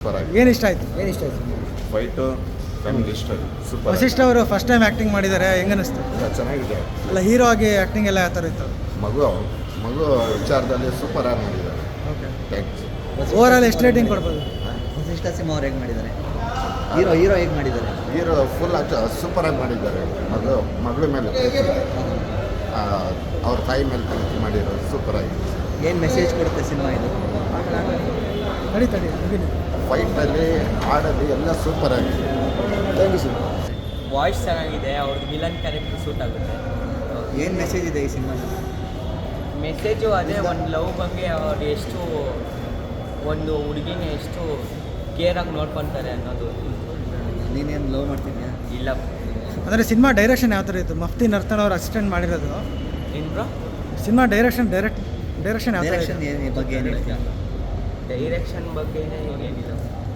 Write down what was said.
Super ಆಗಿ ಏನು ಇಷ್ಟ ಆಯಿತು? ಫೈಟು ಫ್ಯಾಮಿಲಿ ಇಷ್ಟ ಸೂಪರ್ ವಸಿಷ್ಠ ಅವರು ಫಸ್ಟ್ ಟೈಮ್ ಆ್ಯಕ್ಟಿಂಗ್ ಮಾಡಿದ್ದಾರೆ, ಹೆಂಗನಿಸ್ತು? ಚೆನ್ನಾಗಿದೆ. ಅಲ್ಲ, ಹೀರೋ ಆಗಿ ಆ್ಯಕ್ಟಿಂಗ್ ಎಲ್ಲ ಯಾವ ಥರ ಇತ್ತು? ಮಗು ವಿಚಾರದಲ್ಲಿ ಸೂಪರ್ ಆಗಿ ಮಾಡಿದ್ದಾರೆ. Okay, thanks. ಓವರ್ ಆಲ್ ಎಷ್ಟು ರೇಟಿಂಗ್ ಕೊಡ್ಬೋದು? ವಸಿಷ್ಠ ಸಿಂಹ ಅವ್ರು ಹೇಗೆ ಮಾಡಿದ್ದಾರೆ? ಹೀರೋ ಹೇಗೆ ಮಾಡಿದ್ದಾರೆ? ಹೀರೋ ಫುಲ್ ಸೂಪರ್ ಆಗಿ ಮಾಡಿದ್ದಾರೆ. ಮಗಳ ಮೇಲೆ ಅವ್ರ ತಾಯಿ ಮೇಲೆ ಪ್ರೀತಿ ಮಾಡಿರೋದು ಸೂಪರ್ ಆಗಿ. ಏನು ಮೆಸೇಜ್ ಕೊಡುತ್ತೆ ಸಿನಿಮಾ ಇದು? ತಡಿ ಫೈಟಲ್ಲಿ ಹಾಡಲ್ಲಿ ಎಲ್ಲ ಸೂಪರ್ ಆಗಿದೆ. Thank you sir. ವಾಯ್ಸ್ ಚೆನ್ನಾಗಿದೆ, ಅವ್ರದ್ದು ವಿಲನ್ ಕ್ಯಾರೆಕ್ಟರ್ ಸೂಟ್ ಆಗುತ್ತೆ. ಏನು ಮೆಸೇಜ್ ಇದೆ ಈ ಸಿನಿಮಾ? ಮೆಸೇಜು ಅದೇ ಒಂದು ಲವ್ ಬಗ್ಗೆ ಅವ್ರು ಎಷ್ಟು ಒಂದು ಹುಡುಗಿನ ಎಷ್ಟು ಕೇರಾಗಿ ನೋಡ್ಕೊತಾರೆ ಅನ್ನೋದು. ನೀನೇನು ಲವ್ ಮಾಡ್ತಿದ್ಯಾ? ಇಲ್ಲ ಅಂದರೆ ಸಿನಿಮಾ ಡೈರೆಕ್ಷನ್ ಯಾವ ಥರ ಇತ್ತು? ಮಫ್ತಿ ನರ್ತನ್ ಅವ್ರು ಅಸಿಸ್ಟೆಂಟ್ ಮಾಡಿರೋದು. ಏನು ಬ್ರೋ? ಸಿನಿಮಾ ಡೈರೆಕ್ಷನ್ ಯಾವ ಥರ ಡೈರೆಕ್ಷನ್ ಬಗ್ಗೆ ಏನು ಹೇಳ್ತೀಯಾ? ಡೈರೆಕ್ಷನ್ ಬಗ್ಗೆ ಏನಿಲ್ಲ.